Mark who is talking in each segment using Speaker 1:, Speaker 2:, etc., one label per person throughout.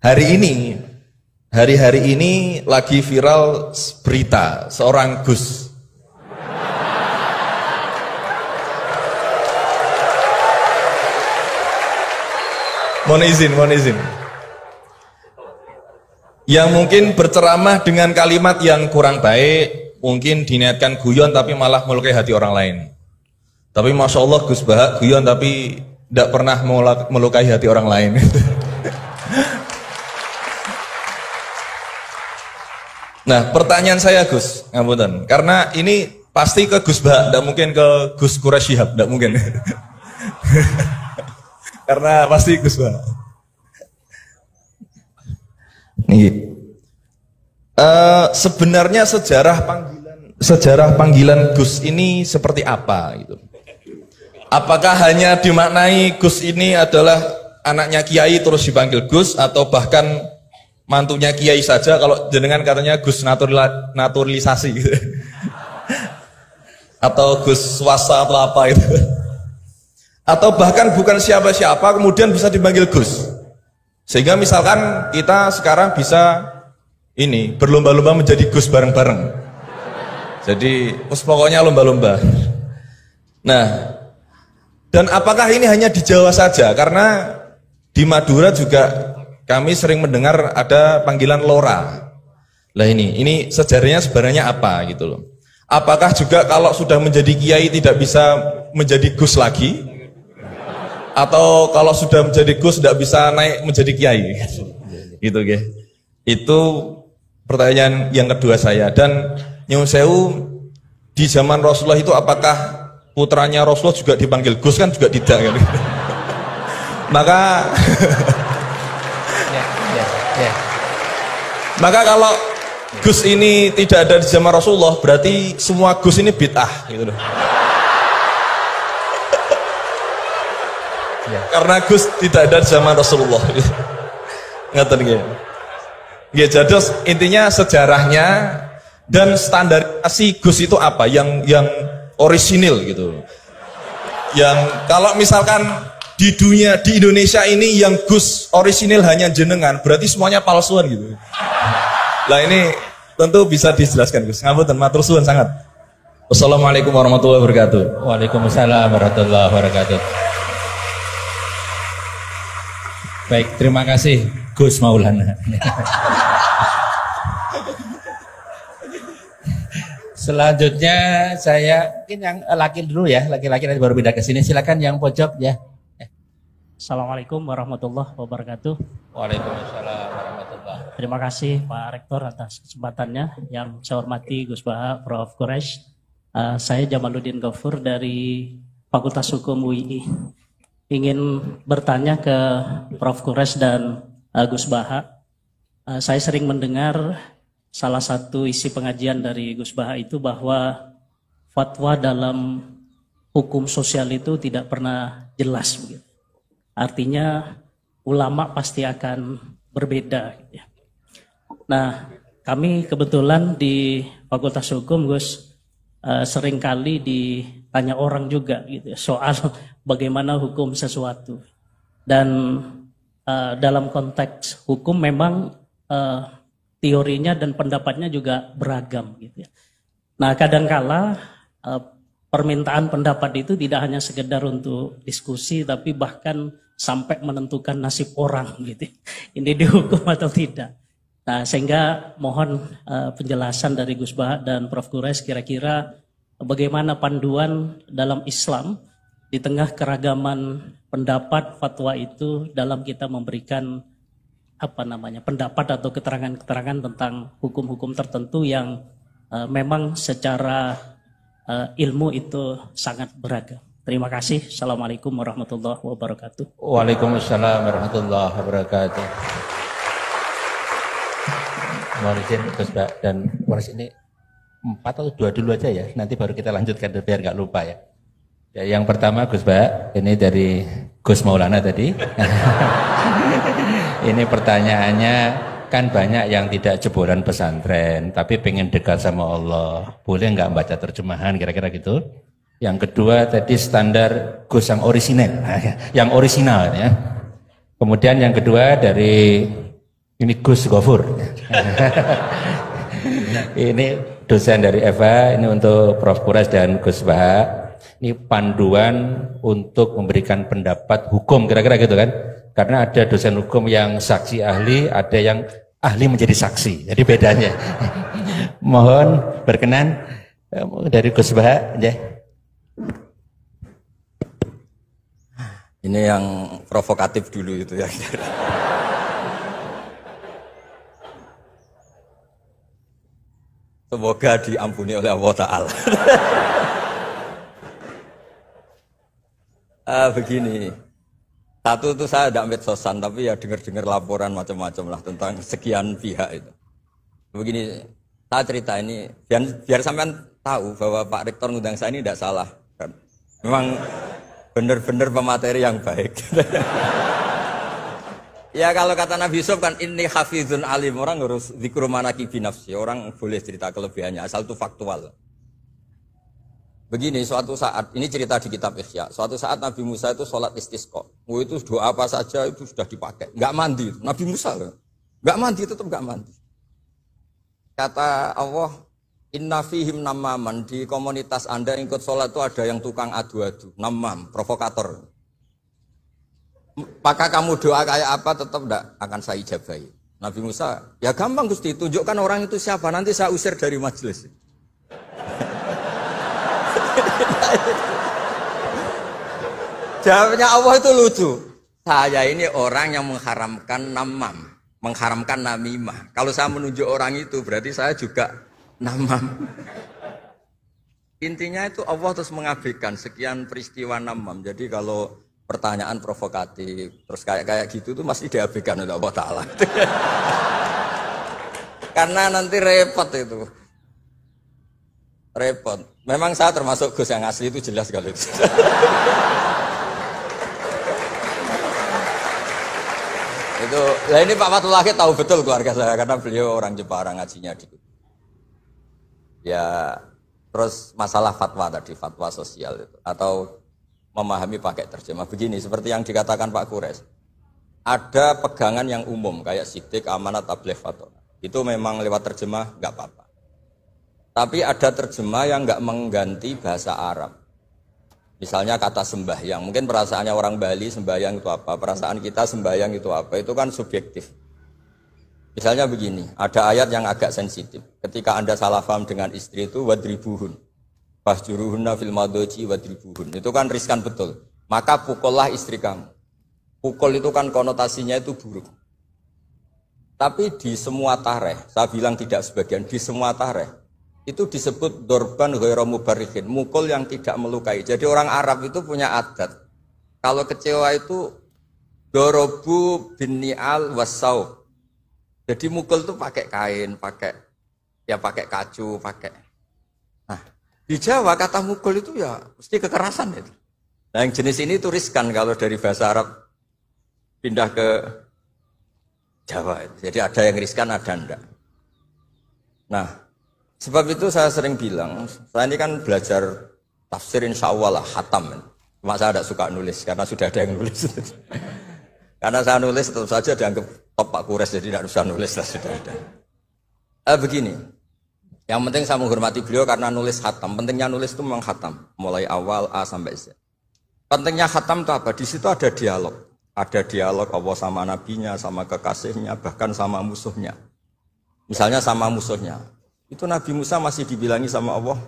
Speaker 1: hari-hari ini lagi viral berita seorang Gus. Mohon izin. Yang mungkin berceramah dengan kalimat yang kurang baik, mungkin diniatkan guyon tapi malah melukai hati orang lain. Tapi Masya Allah Gus Baha guyon tapi tidak pernah melukai hati orang lain. Nah, pertanyaan saya Gus, ngapunten, karena ini pasti ke Gus Baha, tidak mungkin ke Gus Quraisy Shihab, tidak mungkin. Karena pasti Gus Baha. Nih, sebenarnya sejarah panggilan Gus ini seperti apa gitu? Apakah hanya dimaknai Gus ini adalah anaknya Kiai terus dipanggil Gus, atau bahkan mantunya Kiai saja, kalau jenengan katanya Gus naturalisasi gitu. Atau Gus swasta atau apa itu, atau bahkan bukan siapa-siapa kemudian bisa dipanggil Gus, sehingga misalkan kita sekarang bisa ini berlomba-lomba menjadi Gus bareng-bareng, jadi pokoknya lomba-lomba. Nah, dan apakah ini hanya di Jawa saja? Karena di Madura juga kami sering mendengar ada panggilan Lora. Lah ini sejarahnya sebenarnya apa gitu loh. Apakah juga kalau sudah menjadi kiai tidak bisa menjadi Gus lagi? Atau kalau sudah menjadi Gus tidak bisa naik menjadi kiai? Gitu ya. Itu pertanyaan yang kedua saya. Dan nyuwun sewu, di zaman Rasulullah itu apakah putranya Rasulullah juga dipanggil Gus? Kan juga tidak kan? Maka kalau Gus ini tidak ada di zaman Rasulullah, berarti semua Gus ini bid'ah gitu loh. Karena Gus tidak ada di zaman Rasulullah. Ngaten nggih. Nggih, jadi intinya sejarahnya dan standarisasi Gus itu apa yang orisinil gitu. Yang kalau misalkan di dunia, di Indonesia ini yang Gus orisinil hanya jenengan, berarti semuanya palsuan gitu. Lah ini tentu bisa dijelaskan Gus. Ngapunten, matur suwun sangat. Wassalamualaikum warahmatullahi wabarakatuh.
Speaker 2: Waalaikumsalam warahmatullahi wabarakatuh. Baik, terima kasih Gus Maulana. Selanjutnya saya mungkin yang laki dulu ya, laki-laki nanti baru pindah ke sini. Silakan yang pojok ya.
Speaker 3: Assalamualaikum warahmatullahi wabarakatuh.
Speaker 2: Waalaikumsalam warahmatullahi.
Speaker 3: Terima kasih Pak Rektor atas kesempatannya. Yang saya hormati Gus Baha, Prof. Quraisy. Saya Jamaluddin Ghafur dari Fakultas Hukum UI. Ingin bertanya ke Prof. Quraisy dan Gus Baha. Saya sering mendengar salah satu isi pengajian dari Gus Baha itu bahwa fatwa dalam hukum sosial itu tidak pernah jelas begitu. Artinya ulama pasti akan berbeda. Nah, kami kebetulan di Fakultas Hukum, Gus, seringkali ditanya orang juga gitu soal bagaimana hukum sesuatu. Dan dalam konteks hukum memang teorinya dan pendapatnya juga beragam gitu ya. Nah, kadangkala permintaan pendapat itu tidak hanya sekedar untuk diskusi, tapi bahkan sampai menentukan nasib orang gitu. Ini dihukum atau tidak. Nah, sehingga mohon penjelasan dari Gus Baha dan Prof. Quraisy kira-kira bagaimana panduan dalam Islam di tengah keragaman pendapat fatwa itu dalam kita memberikan pendapat atau keterangan-keterangan tentang hukum-hukum tertentu yang memang secara ilmu itu sangat beragam. Terima kasih. Assalamualaikum warahmatullahi wabarakatuh.
Speaker 2: Waalaikumsalam warahmatullahi wabarakatuh. Mohon izin Gus Baha dan Quraisy, ini 4 atau 2 dulu aja ya. Nanti baru kita lanjutkan biar nggak lupa ya. Ya, yang pertama Gus Baha, ini dari Gus Maulana tadi. Ini pertanyaannya, kan banyak yang tidak jebolan pesantren tapi pengen dekat sama Allah, boleh nggak baca terjemahan kira-kira gitu. Yang kedua tadi standar Gus yang orisinal, yang orisinal ya. Kemudian yang kedua dari Ini Gus Gofur. Ini dosen dari Eva, ini untuk Prof. Quraisy dan Gus Baha. Ini panduan untuk memberikan pendapat hukum, kira-kira gitu kan? Karena ada dosen hukum yang saksi ahli, ada yang ahli menjadi saksi. Jadi bedanya. Mohon berkenan dari Gus Baha, ya.
Speaker 4: Ini yang provokatif dulu itu ya. Semoga diampuni oleh Allah Ta'ala. Begini, satu itu saya tidak medsosan, tapi ya dengar-dengar laporan macam-macam lah tentang sekian pihak itu. Begini, saya cerita ini biar sampean tahu bahwa Pak Rektor ngundang saya ini tidak salah. Kan? Memang benar-benar pemateri yang baik. Ya kalau kata Nabi Yusuf kan ini hafizun alim, orang harus zikru manaki binafsi, orang boleh cerita kelebihannya asal itu faktual. Begini, suatu saat, ini cerita di kitab Ihya, suatu saat Nabi Musa itu sholat istisqa. Itu doa apa saja itu sudah dipakai. Enggak mandi, Nabi Musa enggak mandi, tetap enggak mandi. Kata Allah, inna fihim namaman, di komunitas Anda yang ikut sholat itu ada yang tukang adu-adu, namam, provokator. Maka kamu doa kayak apa tetap enggak akan saya ijabahi. Nabi Musa, ya gampang Gusti, tunjukkan orang itu siapa, nanti saya usir dari majelis. Jawabnya Allah itu lucu. Saya ini orang yang mengharamkan namam, mengharamkan namimah. Kalau saya menunjuk orang itu berarti saya juga namam. Intinya itu Allah terus mengabaikan sekian peristiwa namam. Jadi kalau pertanyaan provokatif terus kayak gitu tuh masih diabaikan oleh Allah Ta'ala. Karena nanti repot itu. Repot. Memang saya termasuk Gus yang asli itu jelas kalau itu. Itu, nah ini Pak Fathul Laki tahu betul keluarga saya karena beliau orang Jepara ngajinya di. Ya, terus masalah fatwa tadi, fatwa sosial itu atau memahami pakai terjemah begini seperti yang dikatakan Pak Quraisy. Ada pegangan yang umum kayak sidik, amanat, tabligh, fatwa. Itu memang lewat terjemah enggak apa-apa. Tapi ada terjemah yang enggak mengganti bahasa Arab. Misalnya kata sembahyang, mungkin perasaannya orang Bali sembahyang itu apa, perasaan kita sembahyang itu apa, itu kan subjektif. Misalnya begini, ada ayat yang agak sensitif. Ketika Anda salah paham dengan istri itu wadribuhun, fahjuruhunna fil madoji wadribuhun. Itu kan riskan betul. Maka pukullah istri kamu. Pukul itu kan konotasinya itu buruk. Tapi di semua tareh, saya bilang tidak sebagian, di semua tareh itu disebut dorban ghairu mubarrihin, mukul yang tidak melukai. Jadi orang Arab itu punya adat. Kalau kecewa itu dorobu bin ni'al wasau. Jadi mukul itu pakai kain, pakai kacu, pakai. Nah, di Jawa kata mukul itu ya mesti kekerasan itu. Nah, yang jenis ini itu riskan kalau dari bahasa Arab pindah ke Jawa. Jadi ada yang riskan, ada enggak. Nah, sebab itu saya sering bilang, saya ini kan belajar tafsir insya Allah lah, khatam. Cuma saya tidak suka nulis, karena sudah ada yang nulis. Karena saya nulis tentu saja dianggap top Pak Quraisy, jadi tidak usah nulis lah, sudah ada. Begini, yang penting saya menghormati beliau karena nulis khatam. Pentingnya nulis itu memang khatam, mulai awal A sampai Z. Pentingnya khatam itu apa? Di situ ada dialog. Ada dialog Allah sama nabinya, sama kekasihnya, bahkan sama musuhnya. Misalnya sama musuhnya. Itu Nabi Musa masih dibilangi sama Allah,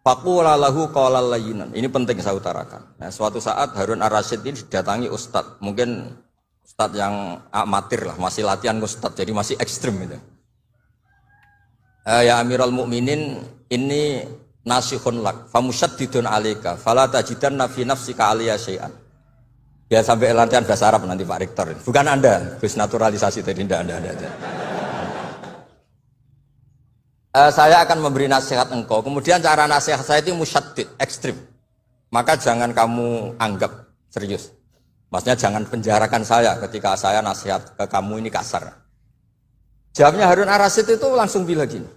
Speaker 4: faqula lahu qawlan layyinan. Ini penting saya utarakan. Nah, suatu saat Harun Ar-Rasyid ini didatangi ustadz, mungkin ustadz yang amatir lah, masih latihan ustadz, jadi masih ekstrim gitu. Ya Amirul Mukminin, ini nasihun lak, famusyaddidun alaika, fala tajidanna fi nafsika aliyya syai'an. Ya sampai latihan bahasa Arab nanti Pak Rektor. Bukan Anda, Gus naturalisasi tadi Anda. Saya akan memberi nasihat engkau. Kemudian cara nasihat saya itu musyaddid, ekstrim. Maka jangan kamu anggap serius. Maksudnya jangan penjarakan saya ketika saya nasihat ke kamu ini kasar. Jawabnya Harun Ar-Rasyid itu langsung bilang gini.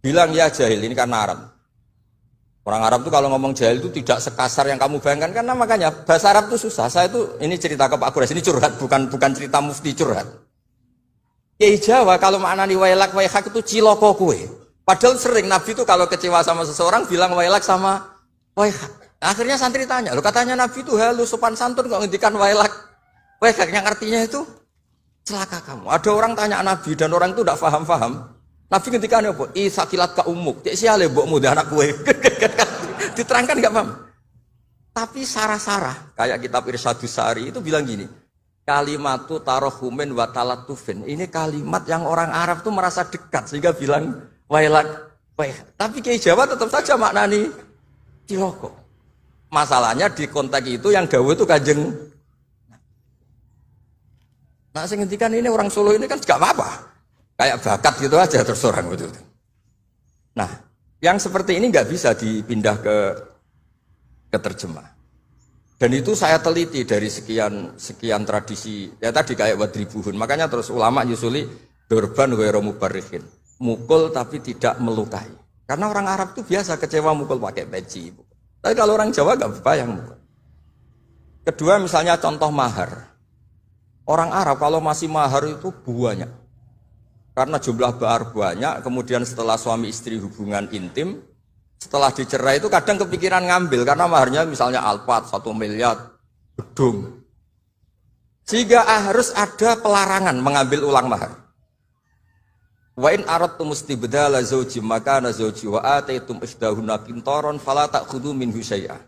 Speaker 4: Bilang ya jahil, ini karena Arab. Orang Arab itu kalau ngomong jahil itu tidak sekasar yang kamu bayangkan. Karena makanya bahasa Arab itu susah. Saya itu ini cerita ke Pak Quraisy, ini curhat, bukan cerita mufti curhat. Kiai Jawa kalau maknani wailak waihak itu ciloko kue. Padahal sering Nabi itu kalau kecewa sama seseorang bilang wailak sama waihak. Akhirnya santri tanya, lo katanya Nabi itu halus sopan santun kok ngendikan wailak waihak, yang artinya itu celaka kamu. Ada orang tanya Nabi dan orang itu tidak paham-paham. Nabi ngendikan apa? Isakilat ka umuk. Cek siale mbokmu dah anak kue. Diterangkan enggak paham. Tapi sarah-sarah kayak kitab Irsyadus Sari itu bilang gini. Kalimatu tarohumin wa talatufin. Ini kalimat yang orang Arab tuh merasa dekat sehingga bilang wailak waihak. Tapi Kiai Jawa tetap saja maknani ciloko. Masalahnya di konteks itu yang dawuh itu Kanjeng. Nah, saya ngendikan ini orang Solo ini kan gak apa-apa. Kayak bakat gitu aja terus orang gitu. Nah, yang seperti ini nggak bisa dipindah ke terjemah. Dan itu saya teliti dari sekian tradisi. Ya tadi kayak wadribuhun. Makanya terus ulama nyusuli dorban ghairu mubarrihin. Mukul tapi tidak melukai. Karena orang Arab itu biasa kecewa mukul pakai peci. Tapi kalau orang Jawa nggak bayang mukul. Kedua misalnya contoh mahar. Orang Arab kalau masih mahar itu banyak. Karena jumlah mahar banyak, kemudian setelah suami istri hubungan intim, setelah dicerai itu kadang kepikiran ngambil karena maharnya misalnya alpat 1 miliar gedung. Sehingga harus ada pelarangan mengambil ulang mahar. Wa in aradtum istibdala zawji makana zawji wa ataitum ihdahunna qintaran fala ta'khudhu minhu syai'a.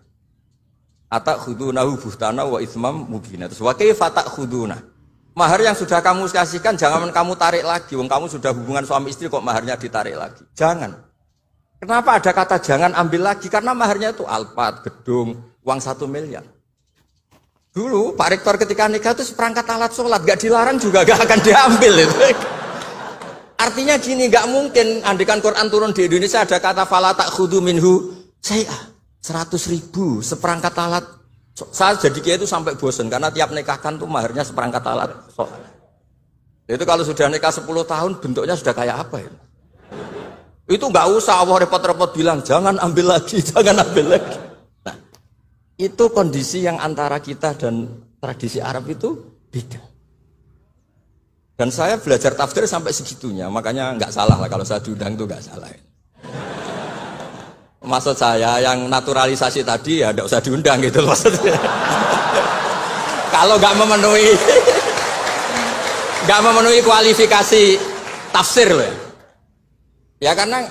Speaker 4: Atakhudunahu buhtana wa itsmam mubina. Terus wa kaifa ta'khuduna? Mahar yang sudah kamu kasihkan jangan kamu tarik lagi. Wong kamu sudah hubungan suami istri kok maharnya ditarik lagi. Jangan. Kenapa ada kata jangan ambil lagi? Karena maharnya itu alpat, gedung, uang 1 miliar. Dulu Pak Rektor ketika nikah itu seperangkat alat sholat, gak dilarang juga gak akan diambil itu. Artinya gini, gak mungkin andikan Quran turun di Indonesia ada kata fala ta'khudhu minhu syai'a. 100.000 seperangkat alat. Saya jadi kiai itu sampai bosan karena tiap nikahkan tuh maharnya seperangkat alat. Itu kalau sudah nikah 10 tahun bentuknya sudah kayak apa ya? Itu nggak usah Allah repot-repot bilang jangan ambil lagi, jangan ambil lagi. Nah, itu kondisi yang antara kita dan tradisi Arab itu beda. Dan saya belajar tafsir sampai segitunya, makanya nggak salah lah kalau saya diundang itu nggak salah. Maksud saya yang naturalisasi tadi ya tidak usah diundang gitu maksudnya. Kalau nggak memenuhi kualifikasi tafsir loh ya. Ya karena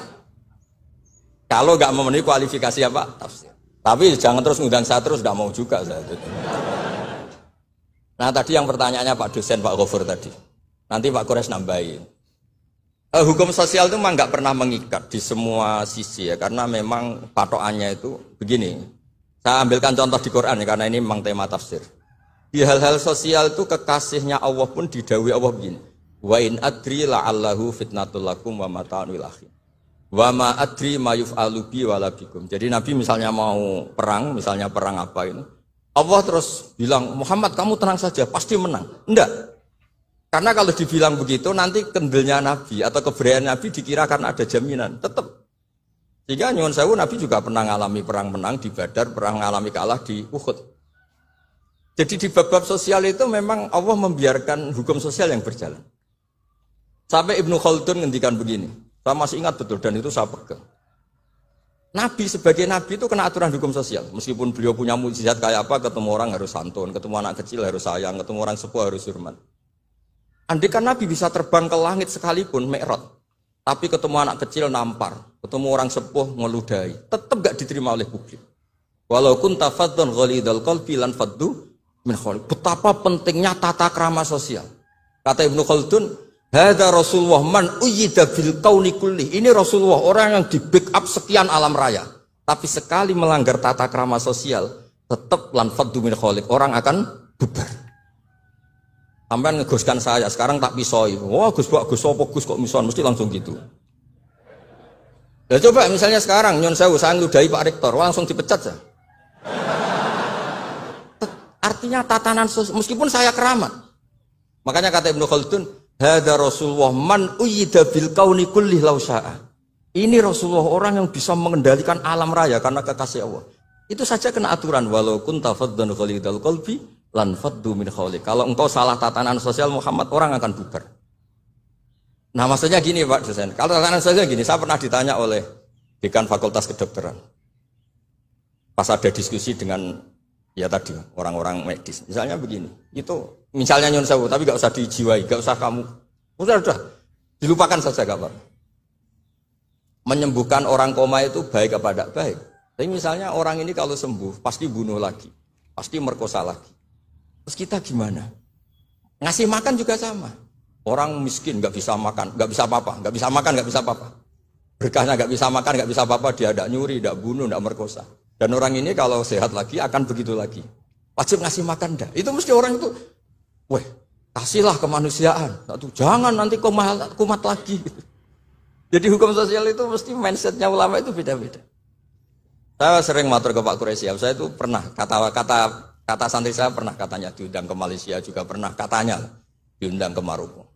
Speaker 4: kalau nggak memenuhi kualifikasi apa tafsir. Tapi jangan terus ngundang saya terus, nggak mau juga saya. Nah tadi yang pertanyaannya Pak dosen Pak Ghafur tadi. Nanti Pak Quraisy nambahin. Hukum sosial itu memang nggak pernah mengikat di semua sisi ya, karena memang patokannya itu begini. Saya ambilkan contoh di Quran ya, karena ini memang tema tafsir. Di hal-hal sosial itu kekasihnya Allah pun didhawuhi Allah begini. Wa in adri la'allahu fitnatul lakum wa mata'un wil akhir. Wa ma adri ma yuf'alu bi wala bikum. Jadi Nabi misalnya mau perang, misalnya perang apa ini, Allah terus bilang, Muhammad kamu tenang saja, pasti menang. Enggak. Karena kalau dibilang begitu nanti kendilnya Nabi atau keberanian Nabi dikira karena ada jaminan, tetap. Sehingga nyuwun sewu Nabi juga pernah mengalami perang menang di Badar, pernah mengalami kalah di Uhud. Jadi di bab-bab sosial itu memang Allah membiarkan hukum sosial yang berjalan. Sampai Ibnu Khaldun ngendikan begini, saya masih ingat betul dan itu saya pegang. Nabi sebagai Nabi itu kena aturan hukum sosial. Meskipun beliau punya mukjizat kayak apa, ketemu orang harus santun, ketemu anak kecil harus sayang, ketemu orang sepuh harus hormat. Andaikan Nabi bisa terbang ke langit sekalipun, Mi'raj, tapi ketemu anak kecil nampar, ketemu orang sepuh ngeludahi, tetap gak diterima oleh publik. Walau kunta faddan ghalidhal qalbi lan faddu min khawlik. Betapa pentingnya tata krama sosial. Kata Ibnu Khaldun, hadza Rasulullah man uyyida bil kauni kulli. Ini Rasulullah, orang yang di backup sekian alam raya. Tapi sekali melanggar tata krama sosial, tetap lan faddu min khawlik. Orang akan bubar. Sampai ngegoskan saya, sekarang tak pisoi. Wah Gus apa Gus kok mison, mesti langsung gitu. Ya coba misalnya sekarang, nyon sewu, saya ngeludahi Pak Rektor, langsung dipecat ya. Artinya tatanan sosial, meskipun saya keramat. Makanya kata Ibnu Khaldun, hadza Rasulullah man uyyida bil kauni kulli law syaa. Ini Rasulullah orang yang bisa mengendalikan alam raya karena kekasih Allah. Itu saja kena aturan walau kunta faddan ghalidhal qalbi lan faddu min khawlik. Kalau engkau salah tatanan sosial Muhammad, orang akan bubar. Nah maksudnya gini Pak dosen, kalau tekanan sosial gini, saya pernah ditanya oleh dekan Fakultas Kedokteran. Pas ada diskusi dengan ya tadi orang-orang medis, misalnya begini, itu misalnya nyun sewu, tapi gak usah dijiwai, gak usah kamu, udah dilupakan saja gak apa. Menyembuhkan orang koma itu baik apa tidak baik. Tapi misalnya orang ini kalau sembuh pasti bunuh lagi, pasti merkosa lagi. Terus kita gimana? Ngasih makan juga sama. Orang miskin nggak bisa makan, nggak bisa apa-apa, nggak bisa makan, nggak bisa apa-apa. Berkahnya nggak bisa makan, nggak bisa apa-apa, dia tidak nyuri, tidak bunuh, tidak merkosa. Dan orang ini kalau sehat lagi akan begitu lagi. Wajib ngasih makan dah. Itu mesti orang itu, weh, kasihlah kemanusiaan. Satu, jangan nanti kumat lagi. Jadi hukum sosial itu mesti mindsetnya ulama itu beda-beda. Saya sering matur ke Pak Quraisy, saya itu pernah kata santri saya pernah katanya diundang ke Malaysia juga pernah katanya diundang ke Maroko.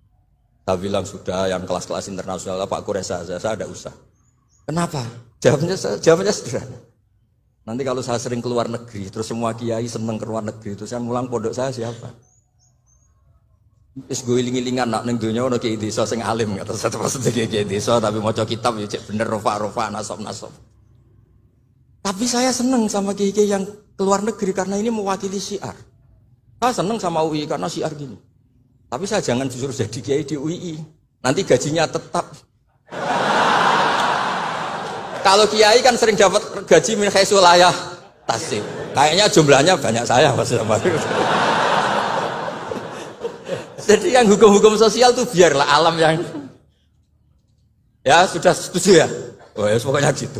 Speaker 4: Saya bilang sudah yang kelas-kelas internasional Pak Quraisy saya ada usah. Kenapa? Jawabnya sederhana. Nanti kalau saya sering keluar negeri, terus semua kiai seneng keluar negeri, terus saya mulang pondok saya siapa? Wis gue iling-ilingan nak ning donya ono kiai desa sing alim terus satu maksudnya kiai desa tapi maca kitab ya cek bener rofa nasab. Tapi saya seneng sama kiai-kiai yang keluar negeri karena ini mewakili syiar. Saya seneng sama UI karena syiar gini. Tapi saya jangan disuruh jadi kiai di UI. Nanti gajinya tetap. Kalau kiai kan sering dapat gaji min khaisul layah tasib. Kayaknya jumlahnya banyak saya Mas. Jadi yang hukum-hukum sosial tuh biarlah alam yang ya sudah setuju ya. Oh ya pokoknya gitu.